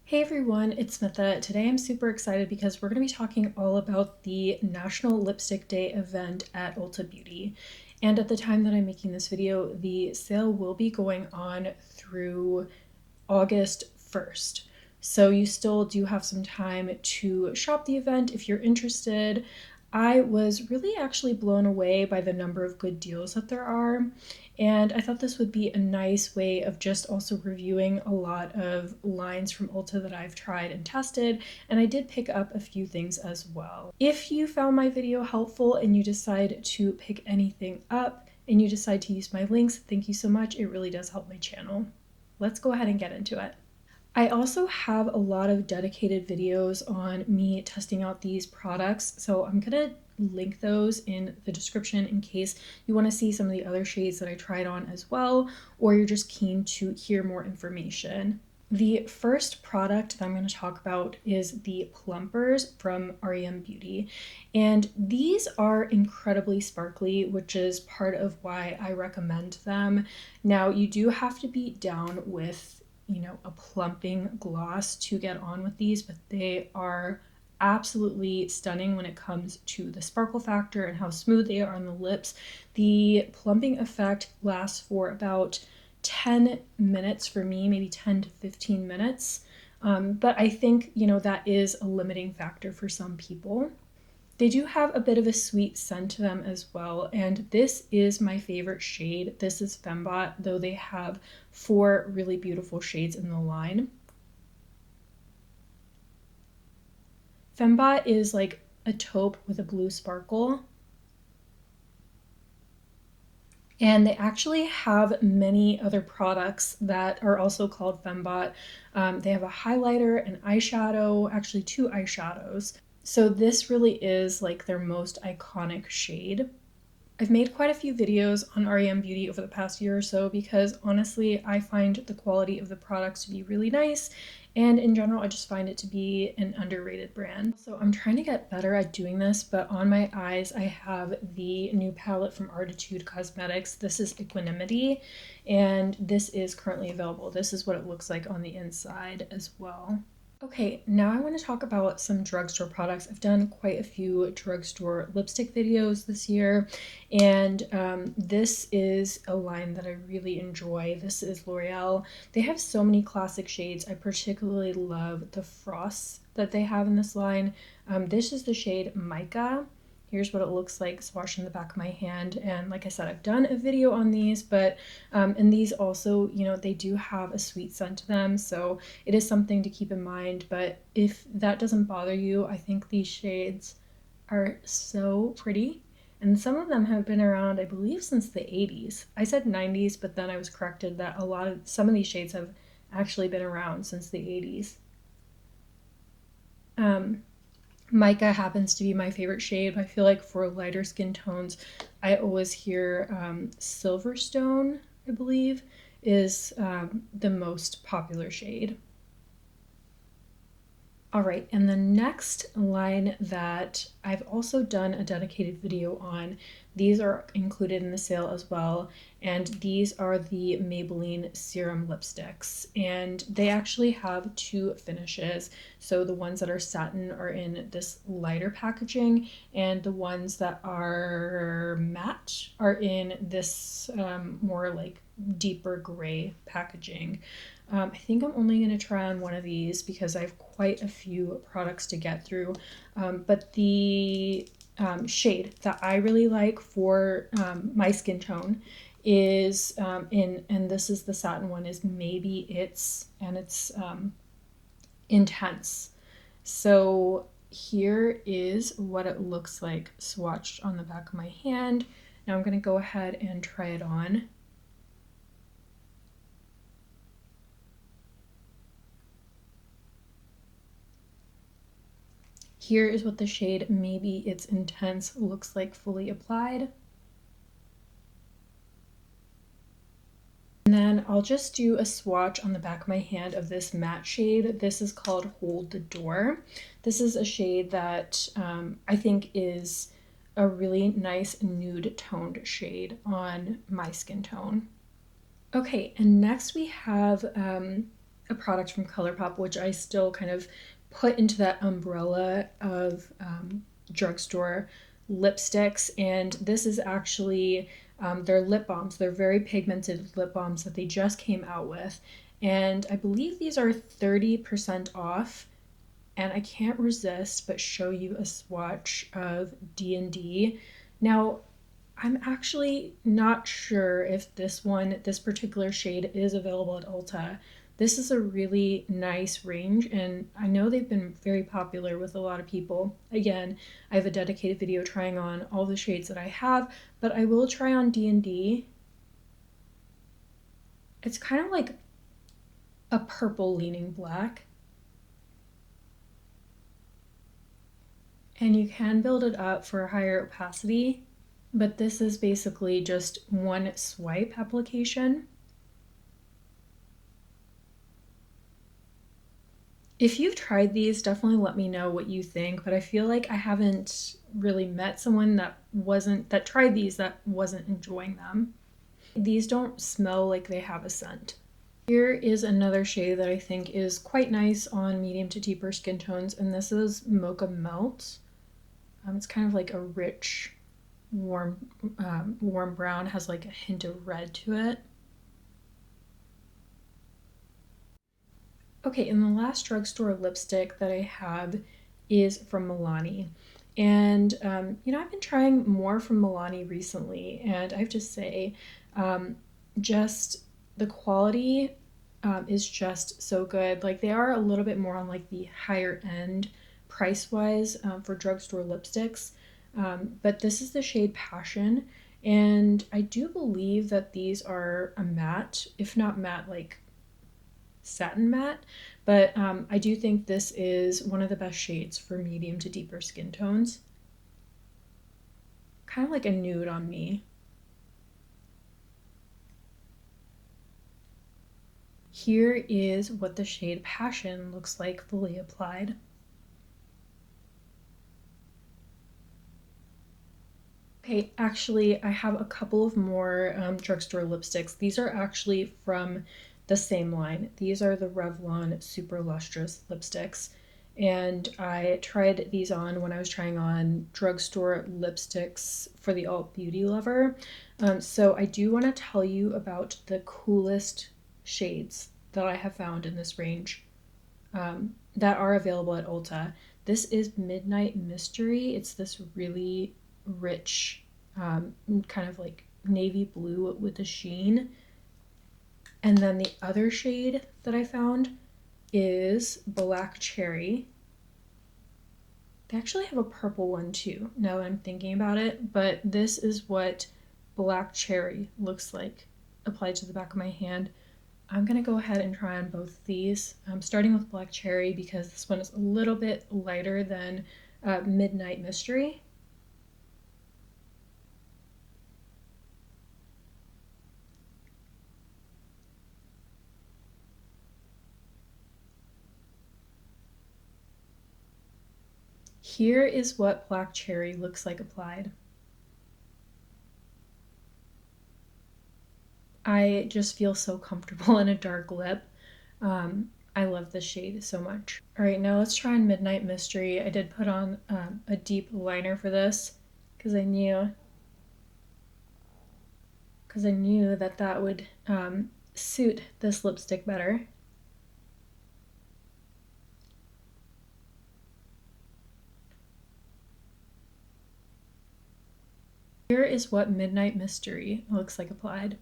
Hey everyone, it's Smita. Today I'm super excited because we're going to be talking all about the National Lipstick Day event at Ulta Beauty. And at the time that I'm making this video, the sale will be going on through August 1st. So you still do have some time to shop the event if you're interested. I was really actually blown away by the number of good deals that there are, and I thought this would be a nice way of just also reviewing a lot of lines from Ulta that I've tried and tested, and I did pick up a few things as well. If you found my video helpful and you decide to pick anything up and you decide to use my links, thank you so much. It really does help my channel. Let's go ahead and get into it. I also have a lot of dedicated videos on me testing out these products, so I'm gonna link those in the description in case you want to see some of the other shades that I tried on as well, or you're just keen to hear more information. The first product that I'm going to talk about is the Plumpers from REM Beauty, and these are incredibly sparkly, which is part of why I recommend them. Now, you do have to be down with a plumping gloss to get on with these, but they are absolutely stunning when it comes to the sparkle factor and how smooth they are on the lips. The plumping effect lasts for about 10 minutes for me, maybe 10 to 15 minutes. But I think, that is a limiting factor for some people. They do have a bit of a sweet scent to them as well, and this is my favorite shade. This is Fembot, though they have 4 really beautiful shades in the line. Fembot is like a taupe with a blue sparkle. And they actually have many other products that are also called Fembot. They have a highlighter, an eyeshadow, actually 2 eyeshadows. So this really is like their most iconic shade. I've made quite a few videos on REM Beauty over the past year or so because honestly, I find the quality of the products to be really nice, and in general, I just find it to be an underrated brand. So I'm trying to get better at doing this, but on my eyes, I have the new palette from Arttitude Cosmetics. This is Equanimity, and this is currently available. This is what it looks like on the inside as well. Okay, now I want to talk about some drugstore products. I've done quite a few drugstore lipstick videos this year, and this is a line that I really enjoy. This is L'Oreal. They have so many classic shades. I particularly love the frosts that they have in this line. This is the shade Mica. Here's what it looks like swatched in the back of my hand. And like I said, I've done a video on these, but and these also, they do have a sweet scent to them. So it is something to keep in mind. But if that doesn't bother you, I think these shades are so pretty. And some of them have been around, I believe, since the 80s. I said 90s, but then I was corrected that some of these shades have actually been around since the 80s. Mica happens to be my favorite shade. I feel like for lighter skin tones, I always hear Silverstone, I believe, is the most popular shade. All right, and the next line that I've also done a dedicated video on, these are included in the sale as well, and these are the Maybelline serum lipsticks, and they actually have 2 finishes. So the ones that are satin are in this lighter packaging, and the ones that are matte are in this more like deeper gray packaging. I think I'm only going to try on one of these because I have quite a few products to get through. But the shade that I really like for my skin tone is and this is the satin one, is Maybe It's, and it's Intense. So here is what it looks like swatched on the back of my hand. Now I'm going to go ahead and try it on. Here is what the shade Maybe It's Intense looks like fully applied. And then I'll just do a swatch on the back of my hand of this matte shade. This is called Hold the Door. This is a shade that I think is a really nice nude toned shade on my skin tone. Okay, and next we have a product from ColourPop, which I still kind of put into that umbrella of drugstore lipsticks. And this is actually their lip balms. They're very pigmented lip balms that they just came out with. And I believe these are 30% off. And I can't resist but show you a swatch of D&D. Now, I'm actually not sure if this particular shade is available at Ulta. This is a really nice range, and I know they've been very popular with a lot of people. Again, I have a dedicated video trying on all the shades that I have, but I will try on D&D. It's kind of like a purple leaning black. And you can build it up for a higher opacity, but this is basically just one swipe application. If you've tried these, definitely let me know what you think, but I feel like I haven't really met someone that tried these that wasn't enjoying them. These don't smell like they have a scent. Here is another shade that I think is quite nice on medium to deeper skin tones, and this is Mocha Melt. It's kind of like a rich, warm brown, has like a hint of red to it. Okay, and the last drugstore lipstick that I have is from Milani. And, I've been trying more from Milani recently, and I have to say, just the quality is just so good. Like, they are a little bit more on like the higher end price-wise for drugstore lipsticks, but this is the shade Passion, and I do believe that these are a matte, if not matte, like satin matte, but I do think this is one of the best shades for medium to deeper skin tones. Kind of like a nude on me. Here is what the shade Passion looks like fully applied. Okay, actually, I have a couple of more drugstore lipsticks. These are actually from the same line. These are the Revlon Super Lustrous lipsticks, and I tried these on when I was trying on drugstore lipsticks for the alt beauty lover. So I do want to tell you about the coolest shades that I have found in this range that are available at Ulta. This is Midnight Mystery. It's this really rich kind of like navy blue with a sheen. And then the other shade that I found is Black Cherry. They actually have a purple one too, now that I'm thinking about it, but this is what Black Cherry looks like applied to the back of my hand. I'm gonna go ahead and try on both of these. I'm starting with Black Cherry because this one is a little bit lighter than Midnight Mystery. Here is what Black Cherry looks like applied. I just feel so comfortable in a dark lip. I love this shade so much. All right, now let's try on Midnight Mystery. I did put on a deep liner for this because I knew that that would suit this lipstick better. Here is what Midnight Mystery looks like applied.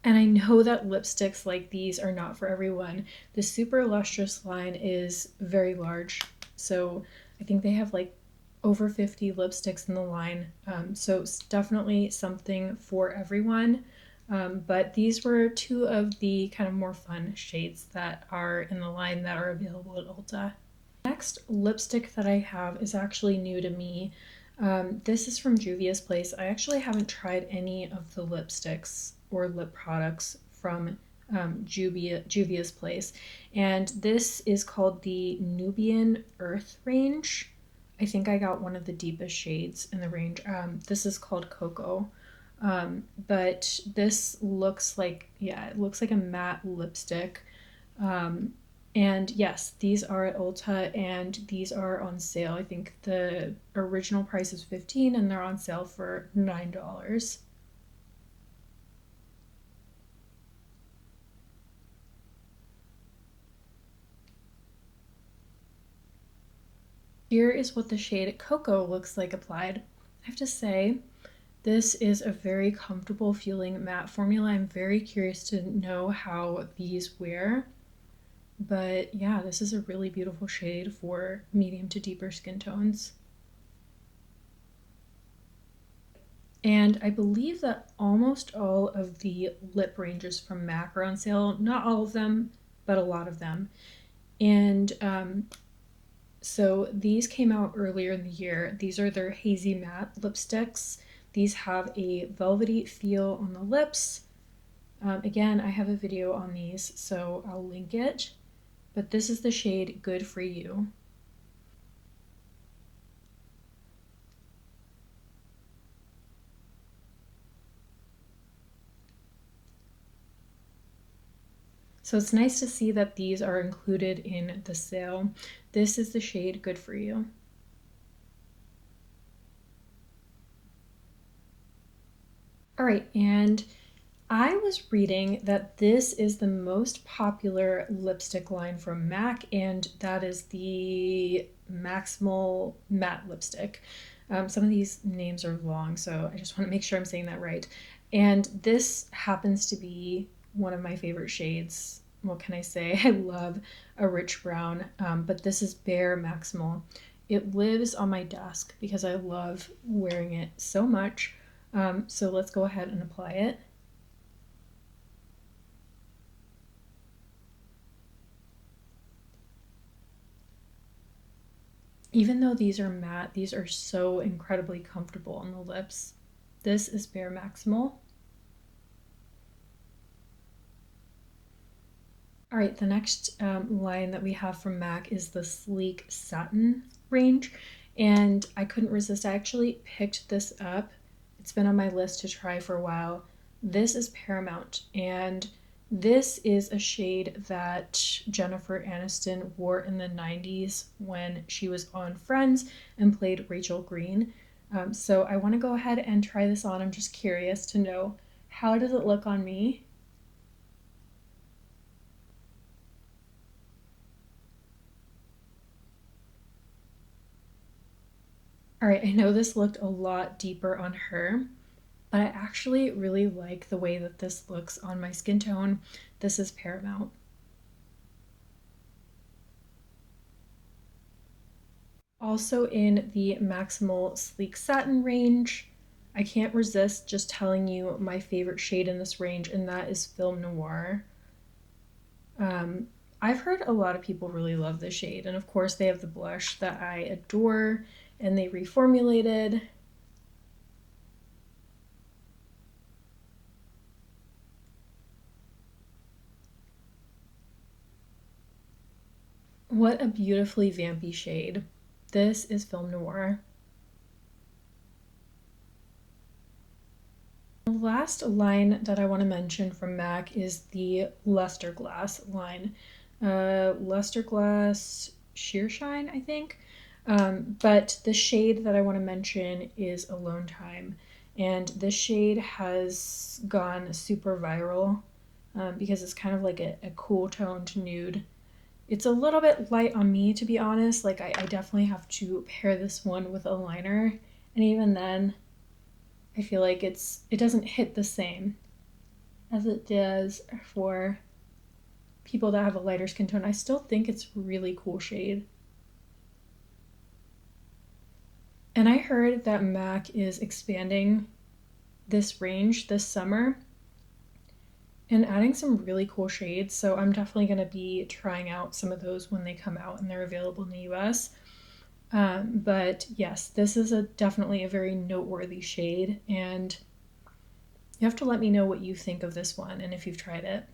And I know that lipsticks like these are not for everyone. The Super Lustrous line is very large, so I think they have like over 50 lipsticks in the line, so it's definitely something for everyone. But these were two of the kind of more fun shades that are in the line that are available at Ulta. Next lipstick that I have is actually new to me. This is from Juvia's Place. I actually haven't tried any of the lipsticks or lip products from Juvia's Place, and this is called the Nubian Earth range. I think I got one of the deepest shades in the range. This is called Cocoa. But this looks like, yeah, it looks like a matte lipstick. And yes, these are at Ulta and these are on sale. I think the original price is $15 and they're on sale for $9. Here is what the shade Cocoa looks like applied. I have to say, this is a very comfortable feeling matte formula. I'm very curious to know how these wear. But yeah, this is a really beautiful shade for medium to deeper skin tones. And I believe that almost all of the lip ranges from MAC are on sale. Not all of them, but a lot of them. And so these came out earlier in the year. These are their hazy matte lipsticks. These have a velvety feel on the lips. Again, I have a video on these, so I'll link it. But this is the shade Good For You. So it's nice to see that these are included in the sale. This is the shade Good For You. All right, and I was reading that this is the most popular lipstick line from MAC, and that is the Maximal Matte Lipstick. Some of these names are long, so I just want to make sure I'm saying that right. And this happens to be one of my favorite shades. What can I say? I love a rich brown, but this is Bare Maximal. It lives on my desk because I love wearing it so much. So let's go ahead and apply it. Even though these are matte, these are so incredibly comfortable on the lips. This is Bare Maximal. All right, the next line that we have from MAC is the Sleek Satin range, and I couldn't resist. I actually picked this up. It's been on my list to try for a while. This is Paramount, and this is a shade that Jennifer Aniston wore in the 90s when she was on Friends and played Rachel Green. So I want to go ahead and try this on. I'm just curious to know, how does it look on me? All right, I know this looked a lot deeper on her, but I actually really like the way that this looks on my skin tone. This is Paramount. Also in the Maximal Sleek Satin range, I can't resist just telling you my favorite shade in this range, and that is Film Noir. I've heard a lot of people really love this shade, and of course they have the blush that I adore, and they reformulated. What a beautifully vampy shade. This is Film Noir. The last line that I want to mention from MAC is the Luster Glass line. Luster Glass Sheer Shine, I think. But the shade that I want to mention is Alone Time. And this shade has gone super viral because it's kind of like a cool toned nude. It's a little bit light on me, to be honest. Like, I definitely have to pair this one with a liner. And even then, I feel like it doesn't hit the same as it does for people that have a lighter skin tone. I still think it's a really cool shade. And I heard that MAC is expanding this range this summer and adding some really cool shades. So I'm definitely going to be trying out some of those when they come out and they're available in the US. But yes, this is definitely a very noteworthy shade, and you have to let me know what you think of this one and if you've tried it.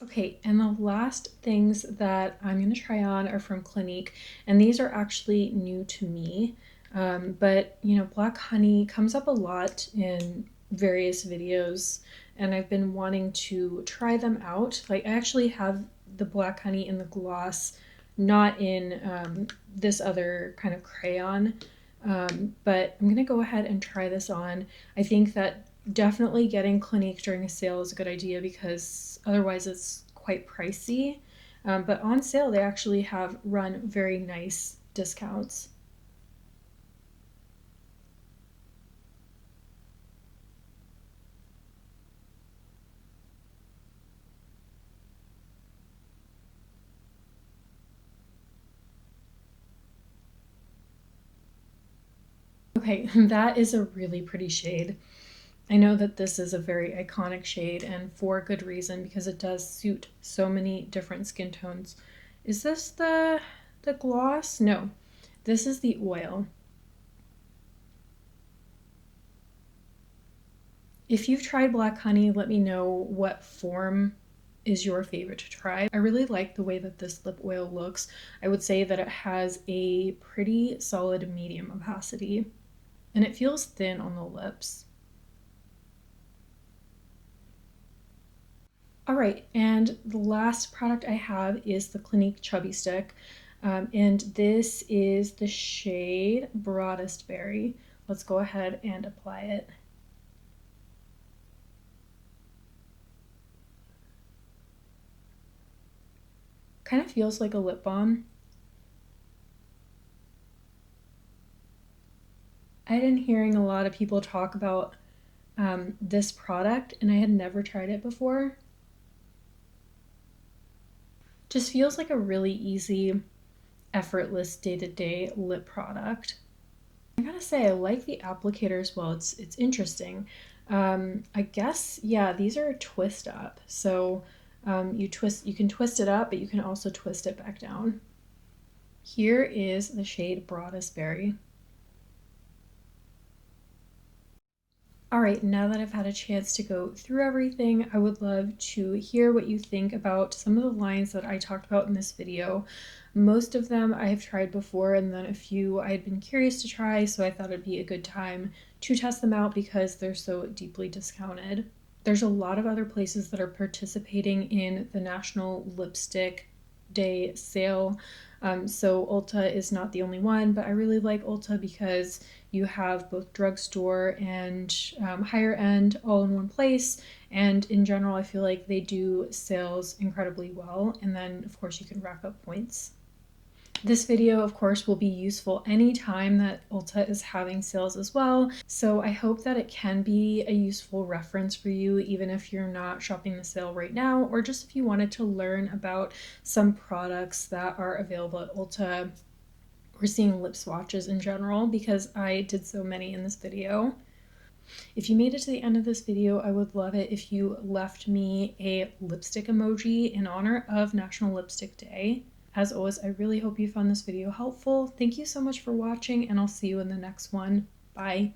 Okay, and the last things that I'm going to try on are from Clinique, and these are actually new to me. But you know, Black Honey comes up a lot in various videos, and I've been wanting to try them out. Like I actually have the Black Honey in the gloss, not in this other kind of crayon, but I'm gonna go ahead and try this on. I think that definitely getting Clinique during a sale is a good idea because otherwise it's quite pricey. But on sale, they actually have run very nice discounts. Okay, that is a really pretty shade. I know that this is a very iconic shade and for good reason because it does suit so many different skin tones. Is this the gloss? No, this is the oil. If you've tried Black Honey, let me know what form is your favorite to try. I really like the way that this lip oil looks. I would say that it has a pretty solid medium opacity and it feels thin on the lips. All right, and the last product I have is the Clinique Chubby Stick, and this is the shade Broadest Berry. Let's go ahead and apply it. Kind of feels like a lip balm. I've been hearing a lot of people talk about this product, and I had never tried it before. Just feels like a really easy, effortless day-to-day lip product. I gotta say, I like the applicator as well. It's interesting. I guess, yeah, these are twist up. So you can twist it up, but you can also twist it back down. Here is the shade Broadest Berry. All right, now that I've had a chance to go through everything, I would love to hear what you think about some of the lines that I talked about in this video. Most of them I have tried before, and then a few I had been curious to try, so I thought it'd be a good time to test them out because they're so deeply discounted. There's a lot of other places that are participating in the National Lipstick Day sale. So Ulta is not the only one, but I really like Ulta because you have both drugstore and higher end all in one place. And in general, I feel like they do sales incredibly well. And then, of course, you can rack up points. This video, of course, will be useful anytime that Ulta is having sales as well. So I hope that it can be a useful reference for you, even if you're not shopping the sale right now, or just if you wanted to learn about some products that are available at Ulta or seeing lip swatches in general, because I did so many in this video. If you made it to the end of this video, I would love it if you left me a lipstick emoji in honor of National Lipstick Day. As always, I really hope you found this video helpful. Thank you so much for watching, and I'll see you in the next one. Bye.